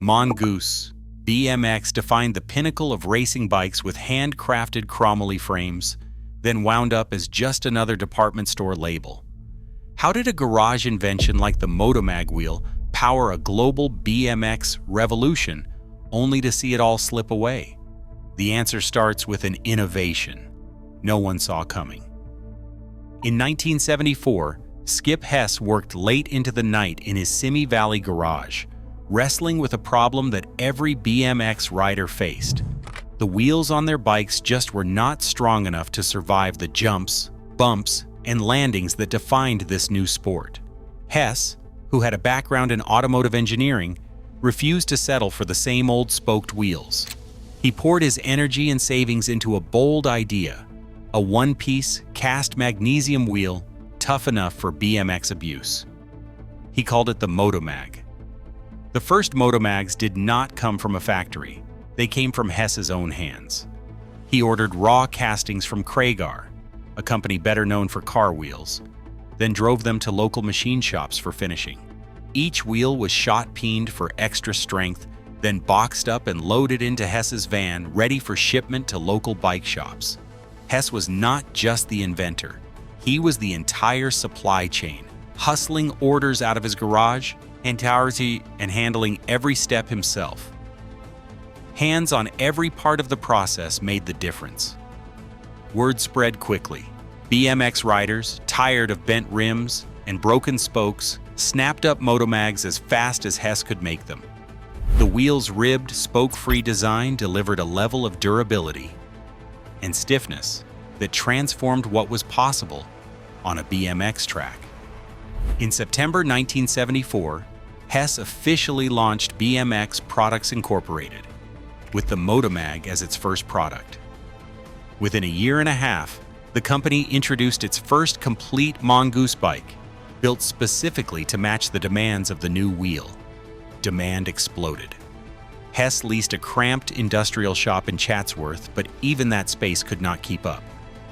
Mongoose BMX defined the pinnacle of racing bikes with handcrafted chromoly frames, then wound up as just another department store label. How did a garage invention like the Motomag wheel power a global BMX revolution, only to see it all slip away? The answer starts with an innovation no one saw coming. In 1974, Skip Hess worked late into the night in his Simi Valley garage, wrestling with a problem that every BMX rider faced. The wheels on their bikes just were not strong enough to survive the jumps, bumps, and landings that defined this new sport. Hess, who had a background in automotive engineering, refused to settle for the same old spoked wheels. He poured his energy and savings into a bold idea: a one-piece, cast magnesium wheel tough enough for BMX abuse. He called it the Motomag. The first Motomags did not come from a factory. They came from Hess's own hands. He ordered raw castings from Kragar, a company better known for car wheels, then drove them to local machine shops for finishing. Each wheel was shot-peened for extra strength, then boxed up and loaded into Hess's van, ready for shipment to local bike shops. Hess was not just the inventor. He was the entire supply chain, hustling orders out of his garage and handling every step himself. Hands on every part of the process made the difference. Word spread quickly. BMX riders, tired of bent rims and broken spokes, snapped up Motomags as fast as Hess could make them. The wheel's ribbed, spoke-free design delivered a level of durability and stiffness that transformed what was possible on a BMX track. In September 1974, Hess officially launched BMX Products Incorporated, with the Motomag as its first product. Within a year and a half, the company introduced its first complete Mongoose bike, built specifically to match the demands of the new wheel. Demand exploded. Hess leased a cramped industrial shop in Chatsworth, but even that space could not keep up.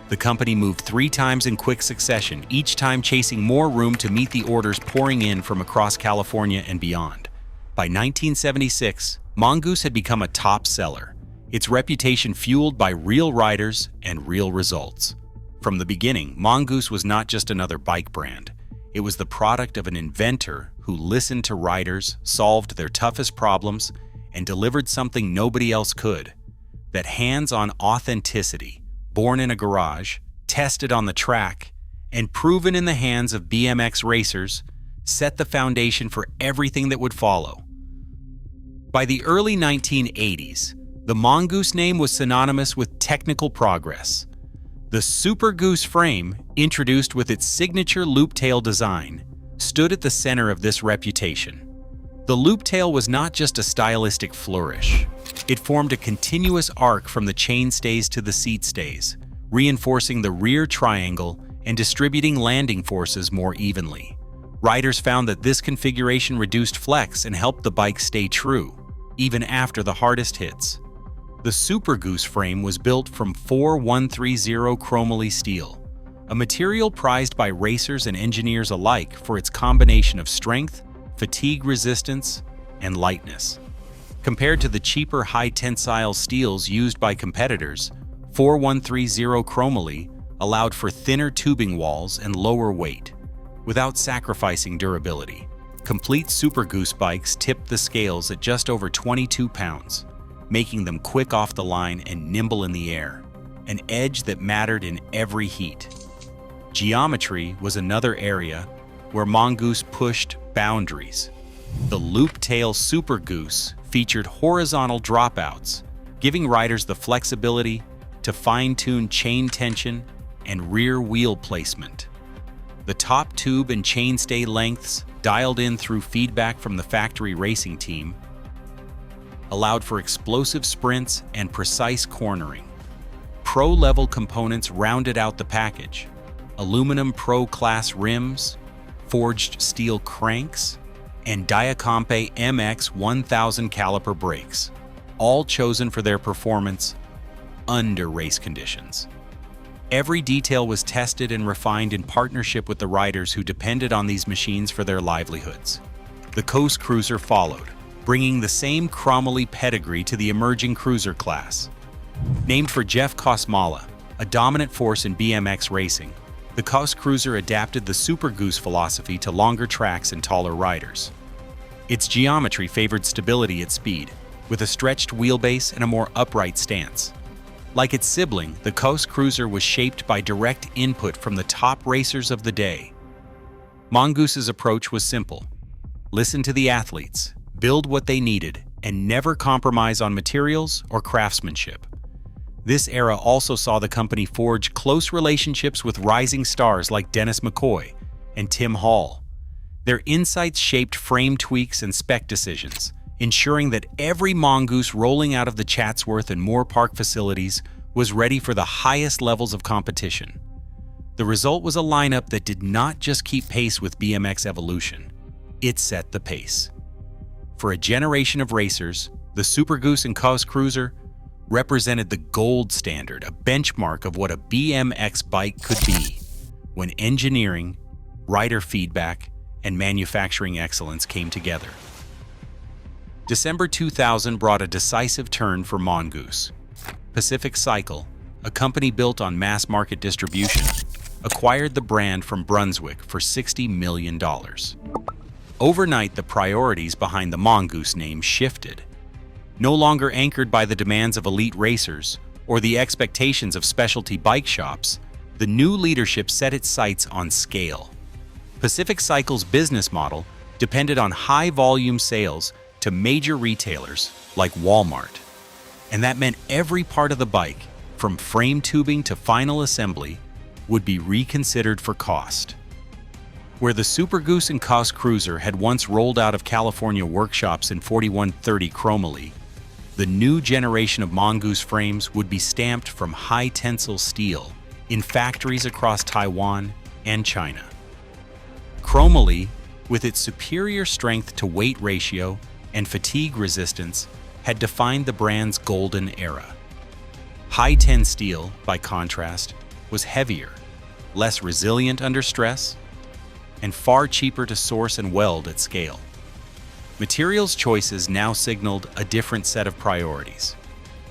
The company moved 3 times in quick succession, each time chasing more room to meet the orders pouring in from across California and beyond. By 1976, Mongoose had become a top seller, its reputation fueled by real riders and real results. From the beginning, Mongoose was not just another bike brand. It was the product of an inventor who listened to riders, solved their toughest problems, and delivered something nobody else could: that hands-on authenticity, born in a garage, tested on the track, and proven in the hands of BMX racers, set the foundation for everything that would follow. By the early 1980s, the Mongoose name was synonymous with technical progress. The Super Goose frame, introduced with its signature loop-tail design, stood at the center of this reputation. The loop-tail was not just a stylistic flourish. It formed a continuous arc from the chainstays to the seat stays, reinforcing the rear triangle and distributing landing forces more evenly. Riders found that this configuration reduced flex and helped the bike stay true, even after the hardest hits. The Super Goose frame was built from 4130 chromoly steel, a material prized by racers and engineers alike for its combination of strength, fatigue resistance, and lightness. Compared to the cheaper high-tensile steels used by competitors, 4130 chromoly allowed for thinner tubing walls and lower weight, without sacrificing durability. Complete Super Goose bikes tipped the scales at just over 22 pounds, making them quick off the line and nimble in the air, an edge that mattered in every heat. Geometry was another area where Mongoose pushed boundaries. The loop-tail Super Goose featured horizontal dropouts, giving riders the flexibility to fine-tune chain tension and rear wheel placement. The top tube and chainstay lengths, dialed in through feedback from the factory racing team, allowed for explosive sprints and precise cornering. Pro-level components rounded out the package: aluminum Pro-class rims, forged steel cranks, and Diacompe MX 1000 caliper brakes, all chosen for their performance under race conditions. Every detail was tested and refined in partnership with the riders who depended on these machines for their livelihoods. The Coast Cruiser followed, bringing the same Cromley pedigree to the emerging cruiser class. Named for Jeff Kosmala, a dominant force in BMX racing, the Kos Cruiser adapted the Super Goose philosophy to longer tracks and taller riders. Its geometry favored stability at speed, with a stretched wheelbase and a more upright stance. Like its sibling, the Kos Cruiser was shaped by direct input from the top racers of the day. Mongoose's approach was simple: listen to the athletes, build what they needed, and never compromise on materials or craftsmanship. This era also saw the company forge close relationships with rising stars like Dennis McCoy and Tim Hall. Their insights shaped frame tweaks and spec decisions, ensuring that every Mongoose rolling out of the Chatsworth and Moore Park facilities was ready for the highest levels of competition. The result was a lineup that did not just keep pace with BMX evolution, it set the pace. For a generation of racers, the Super Goose and Kos Cruiser represented the gold standard, a benchmark of what a BMX bike could be when engineering, rider feedback, and manufacturing excellence came together. December 2000 brought a decisive turn for Mongoose. Pacific Cycle, a company built on mass market distribution, acquired the brand from Brunswick for $60 million. Overnight, the priorities behind the Mongoose name shifted. No longer anchored by the demands of elite racers or the expectations of specialty bike shops, the new leadership set its sights on scale. Pacific Cycle's business model depended on high-volume sales to major retailers like Walmart. And that meant every part of the bike, from frame tubing to final assembly, would be reconsidered for cost. Where the Super Goose and Kos Cruiser had once rolled out of California workshops in 4130 Cromley, the new generation of Mongoose frames would be stamped from high-tensile steel in factories across Taiwan and China. Cromley, with its superior strength-to-weight ratio and fatigue resistance, had defined the brand's golden era. High-ten steel, by contrast, was heavier, less resilient under stress, and far cheaper to source and weld at scale. Materials choices now signaled a different set of priorities.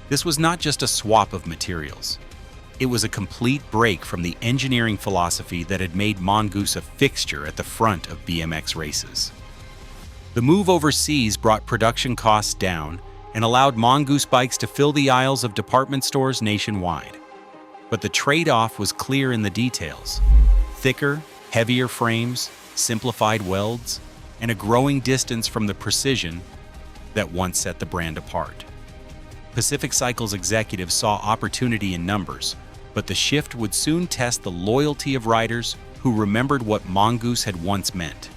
This was not just a swap of materials. It was a complete break from the engineering philosophy that had made Mongoose a fixture at the front of BMX races. The move overseas brought production costs down and allowed Mongoose bikes to fill the aisles of department stores nationwide. But the trade-off was clear in the details: thicker, heavier frames, simplified welds, and a growing distance from the precision that once set the brand apart. Pacific Cycle's executives saw opportunity in numbers, but the shift would soon test the loyalty of riders who remembered what Mongoose had once meant.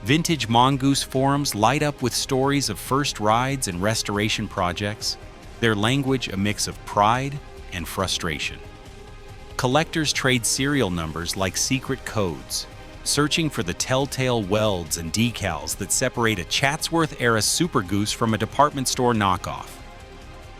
Vintage Mongoose forums light up with stories of first rides and restoration projects, their language a mix of pride and frustration. Collectors trade serial numbers like secret codes, searching for the telltale welds and decals that separate a Chatsworth-era Super Goose from a department store knockoff.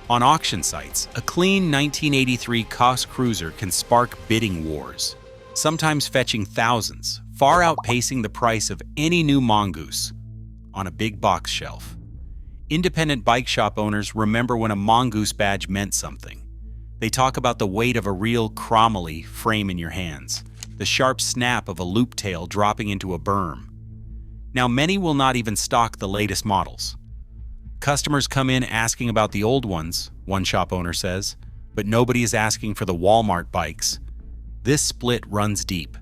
On auction sites, a clean 1983 Kos Cruiser can spark bidding wars, sometimes fetching thousands, far outpacing the price of any new Mongoose on a big box shelf. Independent bike shop owners remember when a Mongoose badge meant something. They talk about the weight of a real Cromley frame in your hands, the sharp snap of a loop tail dropping into a berm. Now, many will not even stock the latest models. Customers come in asking about the old ones, one shop owner says, but nobody is asking for the Walmart bikes. This split runs deep.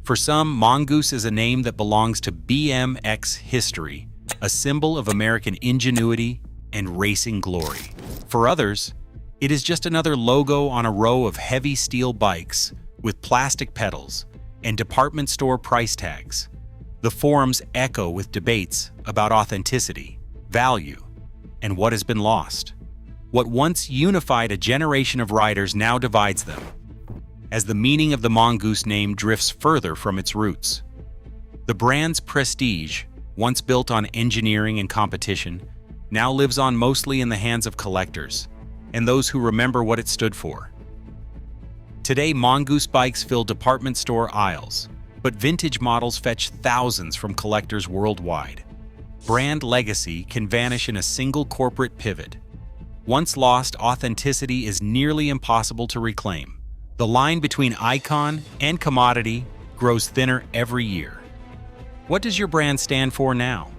For some, Mongoose is a name that belongs to BMX history, a symbol of American ingenuity and racing glory. For others, it is just another logo on a row of heavy steel bikes with plastic pedals and department store price tags. The forums echo with debates about authenticity, value, and what has been lost. What once unified a generation of riders now divides them, as the meaning of the Mongoose name drifts further from its roots. The brand's prestige, once built on engineering and competition, now lives on mostly in the hands of collectors and those who remember what it stood for. Today, Mongoose bikes fill department store aisles, but vintage models fetch thousands from collectors worldwide. Brand legacy can vanish in a single corporate pivot. Once lost, authenticity is nearly impossible to reclaim. The line between icon and commodity grows thinner every year. What does your brand stand for now?